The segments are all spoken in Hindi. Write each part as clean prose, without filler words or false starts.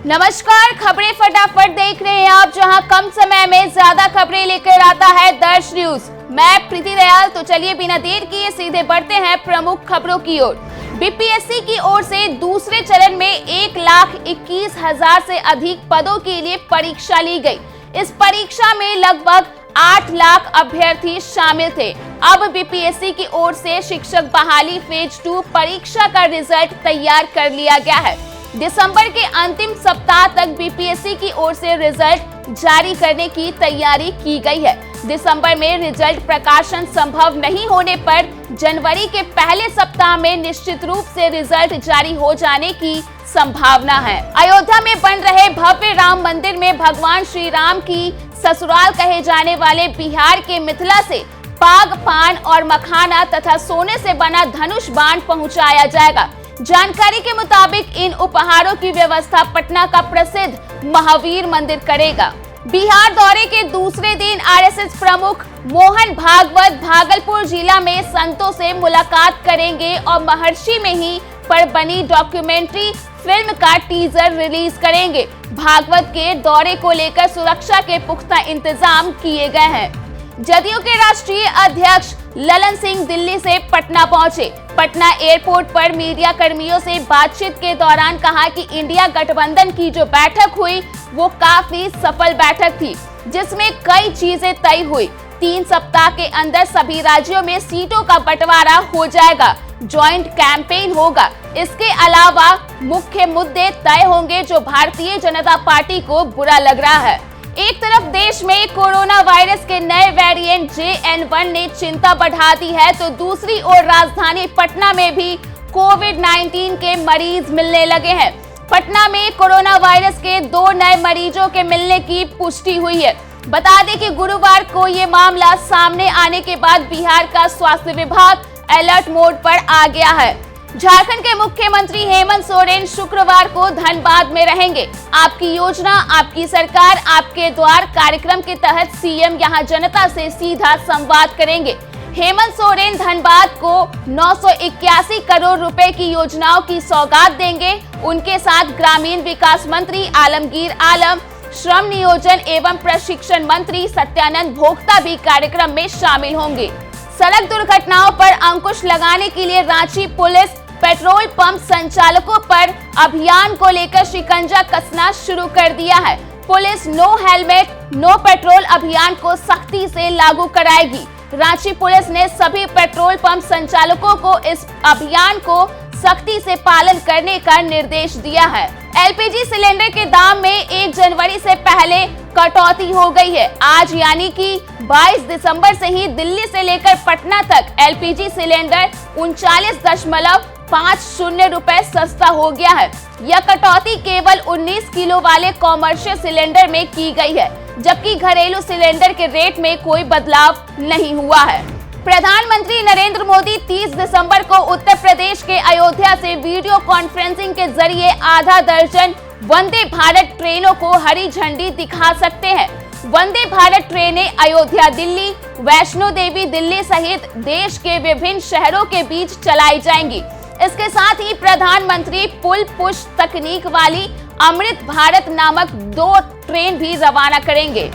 नमस्कार, खबरें फटाफट देख रहे हैं आप, जहां कम समय में ज्यादा खबरें लेकर आता है दर्श न्यूज। मैं प्रीति दयाल। तो चलिए बिना देर किए सीधे बढ़ते हैं प्रमुख खबरों की ओर। बीपीएससी की ओर से दूसरे चरण में 1,21,000 से अधिक पदों के लिए परीक्षा ली गई। इस परीक्षा में लगभग 8 लाख अभ्यर्थी शामिल थे। अब बीपीएससी की ओर से शिक्षक बहाली फेज 2 परीक्षा का रिजल्ट तैयार कर लिया गया है। दिसंबर के अंतिम सप्ताह तक बीपीएससी की ओर से रिजल्ट जारी करने की तैयारी की गई है। दिसंबर में रिजल्ट प्रकाशन संभव नहीं होने पर जनवरी के पहले सप्ताह में निश्चित रूप से रिजल्ट जारी हो जाने की संभावना है। अयोध्या में बन रहे भव्य राम मंदिर में भगवान श्री राम की ससुराल कहे जाने वाले बिहार के मिथिला से पाग, पान और मखाना तथा सोने से बना धनुष बाण पहुंचाया जाएगा। जानकारी के मुताबिक इन उपहारों की व्यवस्था पटना का प्रसिद्ध महावीर मंदिर करेगा। बिहार दौरे के दूसरे दिन आरएसएस प्रमुख मोहन भागवत भागलपुर जिला में संतों से मुलाकात करेंगे और महर्षि में ही पर बनी डॉक्यूमेंट्री फिल्म का टीजर रिलीज करेंगे। भागवत के दौरे को लेकर सुरक्षा के पुख्ता इंतजाम किए गए हैं। जदयू के राष्ट्रीय अध्यक्ष ललन सिंह दिल्ली से पटना पहुंचे। पटना एयरपोर्ट पर मीडिया कर्मियों से बातचीत के दौरान कहा कि इंडिया गठबंधन की जो बैठक हुई वो काफी सफल बैठक थी, जिसमें कई चीजें तय हुई। 3 सप्ताह के अंदर सभी राज्यों में सीटों का बंटवारा हो जाएगा। जॉइंट कैंपेन होगा। इसके अलावा मुख्य मुद्दे तय होंगे जो भारतीय जनता पार्टी को बुरा लग रहा है। एक तरफ देश में कोरोना वायरस के नए वेरिएंट JN1 ने चिंता बढ़ा दी है, तो दूसरी ओर राजधानी पटना में भी कोविड-19 के मरीज मिलने लगे हैं। पटना में कोरोना वायरस के 2 नए मरीजों के मिलने की पुष्टि हुई है। बता दें कि गुरुवार को ये मामला सामने आने के बाद बिहार का स्वास्थ्य विभाग अलर्ट मोड पर आ गया है। झारखंड के मुख्यमंत्री हेमंत सोरेन शुक्रवार को धनबाद में रहेंगे। आपकी योजना आपकी सरकार आपके द्वार कार्यक्रम के तहत सीएम यहां जनता से सीधा संवाद करेंगे। हेमंत सोरेन धनबाद को 981 करोड़ रुपए की योजनाओं की सौगात देंगे। उनके साथ ग्रामीण विकास मंत्री आलमगीर आलम, श्रम नियोजन एवं प्रशिक्षण मंत्री सत्यानंद भोक्ता भी कार्यक्रम में शामिल होंगे। सड़क दुर्घटनाओं पर अंकुश लगाने के लिए रांची पुलिस पेट्रोल पंप संचालकों पर अभियान को लेकर शिकंजा कसना शुरू कर दिया है। Police no helmet no petrol अभियान को सख्ती से लागू कराएगी। रांची पुलिस ने सभी पेट्रोल पंप संचालकों को इस अभियान को सख्ती से पालन करने का निर्देश दिया है। एलपीजी सिलेंडर के दाम में 1 जनवरी से पहले कटौती हो गई है। आज यानी कि 22 दिसंबर से ही दिल्ली से लेकर पटना तक एलपीजी सिलेंडर 39.50 रुपए सस्ता हो गया है। यह कटौती केवल 19 किलो वाले कॉमर्शियल सिलेंडर में की गई है, जबकि घरेलू सिलेंडर के रेट में कोई बदलाव नहीं हुआ है। प्रधानमंत्री नरेंद्र मोदी 30 दिसंबर को उत्तर प्रदेश के अयोध्या से वीडियो कॉन्फ्रेंसिंग के जरिए आधा दर्जन वंदे भारत ट्रेनों को हरी झंडी दिखा सकते हैं। वंदे भारत ट्रेनें अयोध्या दिल्ली, वैष्णो देवी दिल्ली सहित देश के विभिन्न शहरों के बीच चलाई जाएंगी। इसके साथ ही प्रधानमंत्री पुल पुश तकनीक वाली अमृत भारत नामक 2 ट्रेन भी रवाना करेंगे।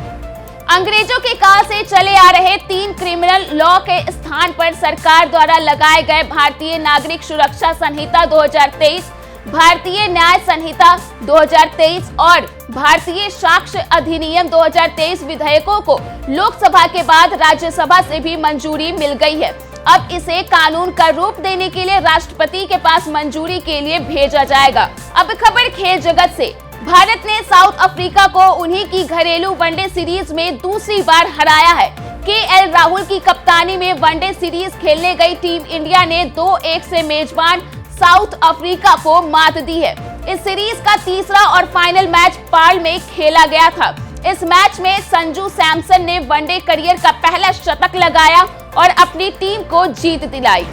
अंग्रेजों के काल से चले आ रहे 3 क्रिमिनल लॉ के स्थान पर सरकार द्वारा लगाए गए भारतीय नागरिक सुरक्षा संहिता 2023, भारतीय न्याय संहिता 2023 और भारतीय साक्ष्य अधिनियम 2023 विधेयकों को लोकसभा के बाद राज्यसभा से भी मंजूरी मिल गई है। अब इसे कानून का रूप देने के लिए राष्ट्रपति के पास मंजूरी के लिए भेजा जाएगा। अब खबर खेल जगत से। भारत ने साउथ अफ्रीका को उन्हीं की घरेलू वनडे सीरीज में दूसरी बार हराया है। केएल राहुल की कप्तानी में वनडे सीरीज खेलने गई टीम इंडिया ने 2-1 से मेजबान साउथ अफ्रीका को मात दी है। इस सीरीज का तीसरा और फाइनल मैच पार्ल में खेला गया था। इस मैच में संजू सैमसन ने वनडे करियर का पहला शतक लगाया और अपनी टीम को जीत दिलाई।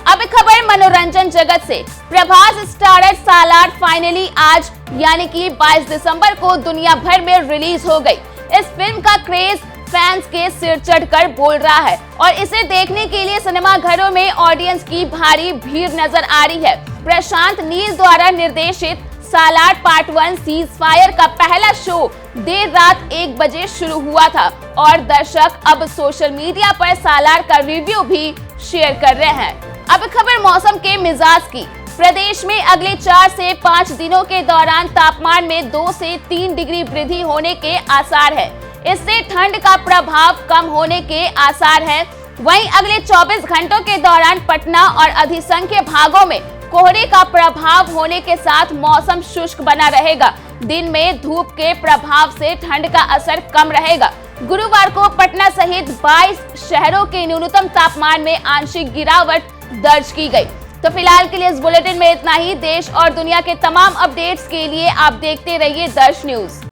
अब खबर मनोरंजन जगत से। प्रभास स्टारर सालार फाइनली आज यानी कि 22 दिसंबर को दुनिया भर में रिलीज हो गई। इस फिल्म का क्रेज फैंस के सिर चढ़कर बोल रहा है और इसे देखने के लिए सिनेमा घरों में ऑडियंस की भारी भीड़ नजर आ रही है। प्रशांत नील द्वारा निर्देशित सालार पार्ट 1 सीज फायर का पहला शो देर रात 1 बजे शुरू हुआ था और दर्शक अब सोशल मीडिया पर सालार का रिव्यू भी शेयर कर रहे हैं। अब खबर मौसम के मिजाज की। प्रदेश में अगले 4 से 5 दिनों के दौरान तापमान में 2 से 3 डिग्री वृद्धि होने के आसार है। इससे ठंड का प्रभाव कम होने के आसार है। वहीं अगले 24 घंटों के दौरान पटना और अधिसंख्य भागों में कोहरे का प्रभाव होने के साथ मौसम शुष्क बना रहेगा। दिन में धूप के प्रभाव से ठंड का असर कम रहेगा। गुरुवार को पटना सहित 22 शहरों के न्यूनतम तापमान में आंशिक गिरावट दर्ज की गई। तो फिलहाल के लिए इस बुलेटिन में इतना ही। देश और दुनिया के तमाम अपडेट्स के लिए आप देखते रहिए दर्श न्यूज।